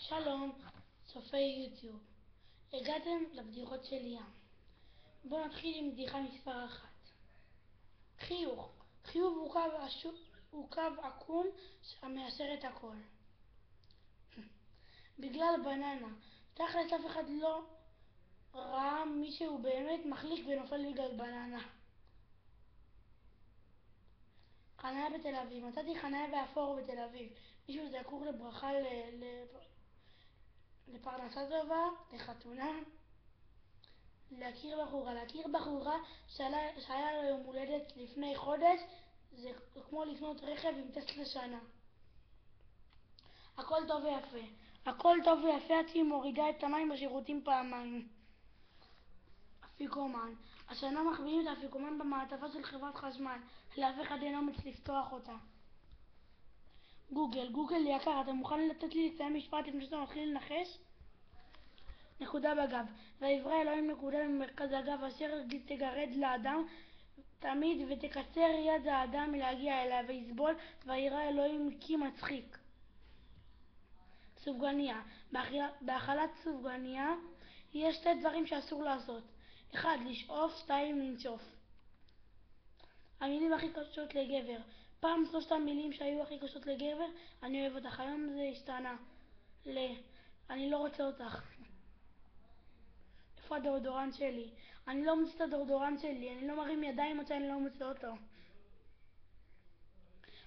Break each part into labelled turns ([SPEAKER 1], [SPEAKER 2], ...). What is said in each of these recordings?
[SPEAKER 1] שלום, צופי יוטיוב. הגעתם לבדיחות של ים. בואו נתחיל עם בדיחה מספר 1. חיוך. חיוך הוא קו עקום המיישר את הכל. בגלל בננה. תכלס אף אחד לא ראה מישהו באמת מחליק ונופל בגלל בננה. חניה בתל אביב. מצאתי חניה באפור בתל אביב. מישהו זקוק לברכה לפרנסה טובה, לחתונה, להכיר בחורה שהיה לו יום הולדת לפני חודש, זה כמו לקנות רכב עם טסלה שנה. הכל טוב ויפה. הכל טוב ויפה עד שהיא מורידה את המים בשירותים פעמיים. אפיקומן. השנה מחביאים את האפיקומן במעטפה של חברת חשמל, לאף אחד אין אומץ לפתוח אותה. גוגל יקר, אתה מוכן לתת לי לסיים משפט לפני שאתה מתחיל לנחש? נקודה בגב. ויברא אלוהים נקודה במרכז הגב אשר תגרד לאדם תמיד ותקצר יד האדם מלהגיע אליה ויסבול, וירא אלוהים כי מצחיק. סופגניה. באכלת סופגניה יש שתי דברים שאסור לעשות: 1. לשאוף, 2. לנשוף. המילים הכי קשות לגבר. פעם 3 המילים שהיו הכי קשות לגבר: אני אוהב אותך. היום זה השתנה אני לא רוצה אותך. איפה הדורדורן שלי? אני לא מוצא את הדורדורן שלי. אני לא מרים ידיים עד שאני לא מוצא אותו.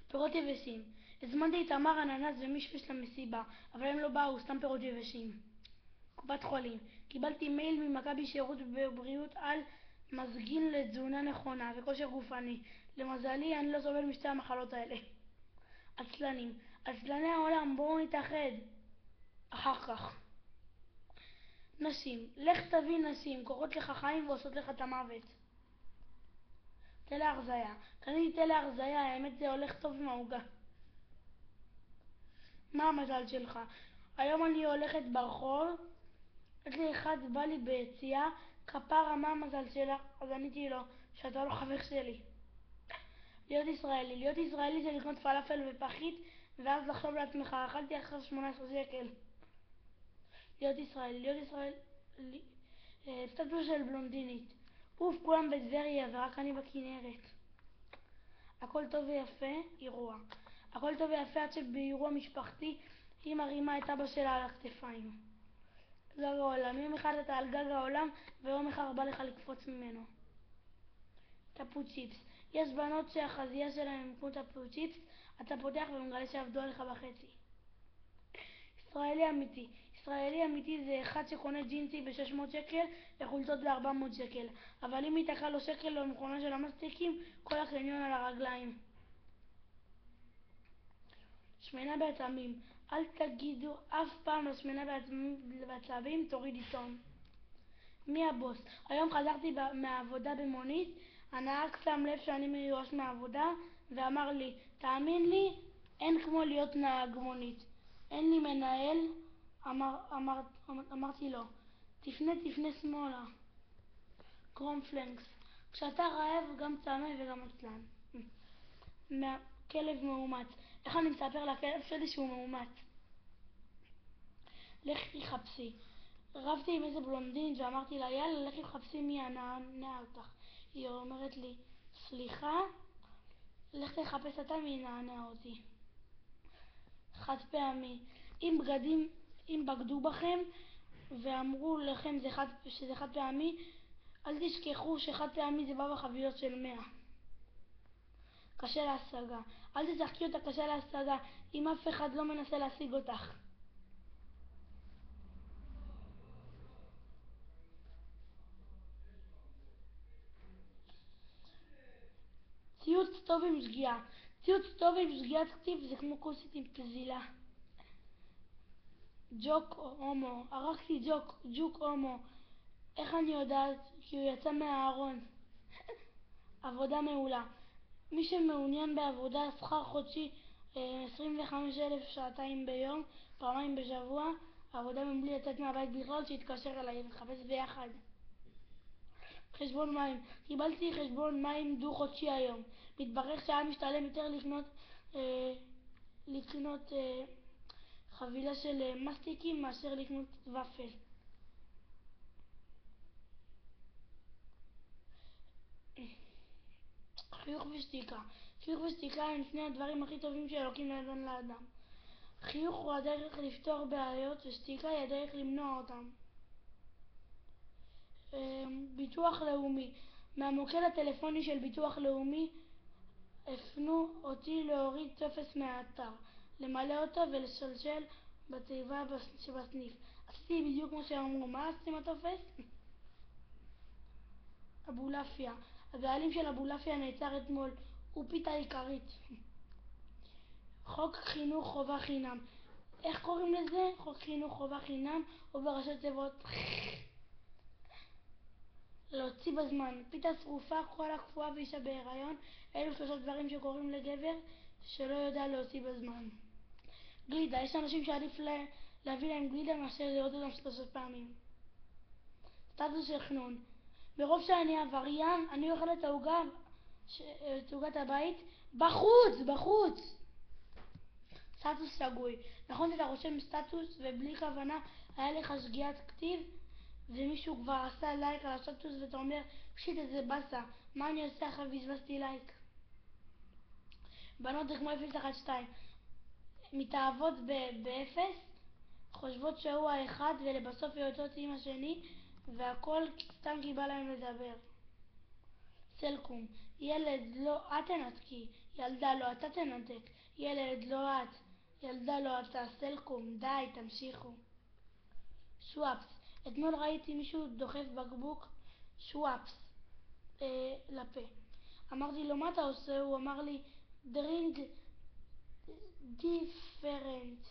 [SPEAKER 1] פירות יבשים. הזמנתי את תמר, אננס ומישמיש למסיבה, אבל הם לא באו, סתם פירות יבשים. קופת חולים. קיבלתי מייל ממכבי שירות בבריאות על מזגין לתזונה נכונה וכושר גופני. למזלי אני לא סובל משתי המחלות האלה. עצלנים. עצלני העולם, בואו נתאחד. אחר כך. נשים. לך תביא נשים, קורות לך חיים ועושות לך את המוות. תל להרזיה. קניתי תל להרזיה, האמת זה הולך טוב עם העוגה. מה המזל שלך? היום אני הולכת ברחוב, איזה אחד בא לי ביציאה, כפרה מה המזל שלך? אז עניתי לו שאתה לא חבר שלי. להיות ישראלי זה לקנות פלאפל ופחית ואז לחשוב לעצמך, אכלתי עכשיו 18 שקל. להיות ישראלי, סטטוס של בלונדינית. כולם בטבריה ורק אני בכנרת. הכל טוב ויפה, אירוע. הכל טוב ויפה עד שבאירוע משפחתי היא מרימה את אבא שלה על הכתפיים. גג העולם. יום אחד אתה על גג העולם ויום אחד בא לך לקפוץ ממנו. טפו צ'יפס. יש בנות שהחזייה שלהם הם כמו טפו צ'יפס, אתה פותח ומגלה שעבדו עליך בחצי. ישראלי אמיתי זה אחד שקונה ג'ינסי ב-600 שקל וחולצות ב-400 שקל, אבל אם ייתקע לו שקל למכונה של המסטיקים, כל הקניון על הרגליים. שמנה בעצבים. אל תגידו אף פעם לשמנה בעצבים, תוריד עיתון. מי הבוס? היום חזרתי מהעבודה במונית, הנהג שם לב שאני מיואש מהעבודה ואמר לי, תאמין לי, אין כמו להיות נהג מונית. אין לי מנהל. אמרתי לו, תפנה שמאלה. קרומפלנקס. כשאתה רעב גם צמא וגם עצלן. כלב מאומץ. איך אני מספר לכלב שלי שהוא מאומץ? לכי חפשי. רבתי עם איזה בלונדינית ואמרתי לה, יאללה, לכי חפשי מי יענה אותך. היא אומרת לי, סליחה, לך תחפש אתה מי יענה אותי. חד פעמי. אם בגדו בכם ואמרו לכם שזה חד פעמי, אל תשכחו שחד פעמי זה בא בחבילות של 100. קשה להשגה. אל תשחקי אותה קשה להשגה אם אף אחד לא מנסה להשיג אותך. ציוץ טוב עם שגיאה. ציוץ טוב עם שגיאת כתיב זה כמו כוסית עם פזילה. ג'וק הומו. ערכתי ג'וק הומו. איך אני יודעת? כי הוא יצא מהארון. עבודה מעולה. מי שמעוניין בעבודה, שכר חודשי 25,000 שעתיים ביום, פעמיים בשבוע, עבודה מבלי לצאת מהבית בכלל, שיתקשר אליי וחפש ביחד. חשבון מים. קיבלתי חשבון מים דו חודשי היום. מתברר שהיה משתלם יותר לקנות חבילה של מסטיקים מאשר לקנות ופל. חיוך ושתיקה. חיוך ושתיקה הם שני הדברים הכי טובים שאלוקים נתן לאדם. חיוך הוא הדרך לפתור בעיות ושתיקה היא הדרך למנוע אותם. ביטוח לאומי. מהמוקד הטלפוני של ביטוח לאומי הפנו אותי להוריד טופס מהאתר, למלא אותו ולשלשל בתיבה שבסניף. עשיתי בדיוק כמו שאמרו. מה עשיתי עם הטופס? אבולעפיה. הבעלים של אבולעפיה נעצר אתמול. הוא פיתה עיקרית. חוק חינוך חובה חינם. איך קוראים לזה? חוק חינוך חובה חינם, או בראשי תיבות להוציא בזמן. פיתה שרופה, קולה קפואה ואישה בהיריון. אלו שלושה דברים שקוראים לגבר שלא יודע להוציא בזמן. גלידה. יש אנשים שעדיף להביא להם גלידה מאשר לראות אותם 3 פעמים. סטטוס של חנון. ברוב שאני עבריין, אני אוכל את עוגת הבית בחוץ. סטטוס שגוי. נכון שאתה רושם סטטוס ובלי כוונה היה לך שגיאת כתיב ומישהו כבר עשה לייק על הסטטוס ואתה אומר שיט איזה בסה, מה אני עושה אחרי בזבזתי לייק? בנות זה כמו 012, מתאהבות ב-0, חושבות שהוא האחד ולבסוף יוצאות עם השני והכל סתם כי בא להם לדבר. סלקום. ילד לא את תנתקי, ילדה לא אתה תנתק, ילד לא את, ילדה לא אתה. סלקום. די, תמשיכו. שוואפס. אתמול ראיתי מישהו דוחף בקבוק שוואפס לפה. אמרתי לו מה אתה עושה? הוא אמר לי drink different.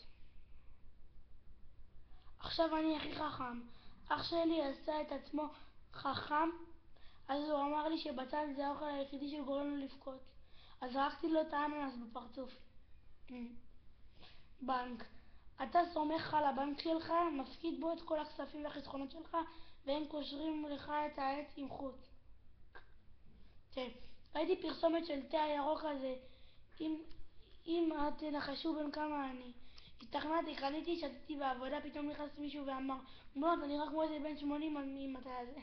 [SPEAKER 1] עכשיו אני הכי חכם. אח שלי עשה את עצמו חכם, אז הוא אמר לי שבצל זה האוכל היחידי שגורם לו לבכות. אז זרקתי לו את האננס בפרצוף. בנק. אתה סומך על הבנק שלך, מפקיד בו את כל הכספים והחסכונות שלך, והם קושרים לך את העץ עם חוט. ראיתי פרסומת של תה הירוק הזה. אם תנחשו בין כמה אני. השתכנעתי, קניתי, שתיתי בעבודה, פתאום נכנס מישהו ואמר בנות, אני רק כמו איזה בן 80 עם התה הזה.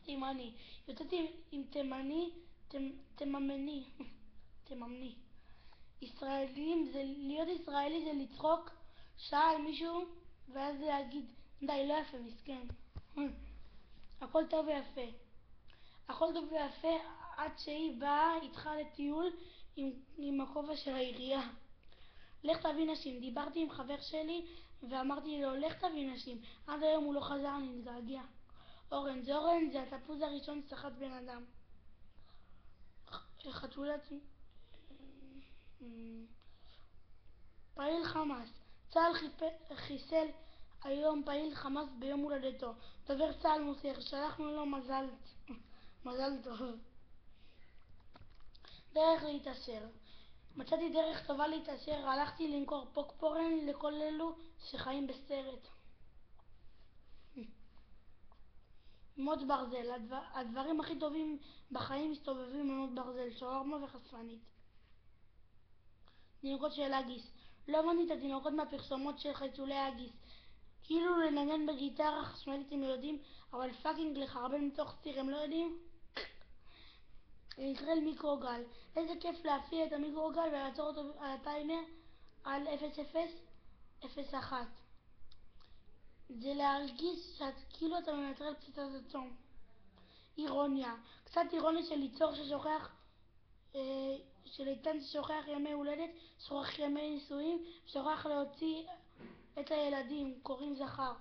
[SPEAKER 1] תימני. יוצאתי עם תימני, תממני. תממני. להיות ישראלי זה לצחוק שעה על מישהו ואז להגיד די, לא יפה, מסכן. הכל טוב ויפה. הכל טוב ויפה עד שהיא באה איתך לטיול עם הכובע של העירייה. לך תביא נשים. דיברתי עם חבר שלי ואמרתי לו לך תביא נשים. עד היום הוא לא חזר, אני מתגעגע. אורן. אורן זה התפוז הראשון שסחט בן אדם. חתולת פעיל חמאס. צה"ל חיסל היום פעיל חמאס ביום הולדתו. דובר צה"ל מוסר, שלחנו לו מזל טוב. דרך להתעשר. מצאתי דרך טובה להתעשר, הלכתי למכור פוקפורן לכל אלו שחיים בסרט. מות ברזל. הדברים הכי טובים בחיים מסתובבים במות ברזל, שווארמה וחשפנית. תינוקות של אגיס. לא הבנתי את התינוקות מהפרסומות של חיתולי אגיס. כאילו לנגן בגיטרה חשמלית הם יודעים, אבל פאקינג לחרבן מתוך סטיר הם לא יודעים. ישראל מיקרוגל. איזה כיף להפעיל את המיקרוגל ולעצור אותו על הטיימר על 0001. זה להרגיש כאילו אתה מנטרל פצצת אטום. אירוניה. קצת אירוניה של ליצור של איתן ששוכח ימי הולדת, שוכח ימי נישואים, שוכח להוציא את הילדים, קוראים זכר.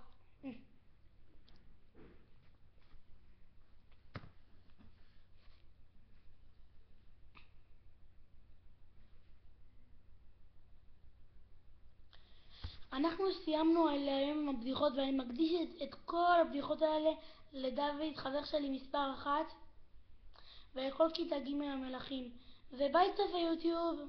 [SPEAKER 1] אנחנו סיימנו היום עם הבדיחות ואני מקדיש את כל הבדיחות האלה לדוד, חבר שלי מספר 1 ולכל כיתה ג' המלכים. וביי טוב ביוטיוב.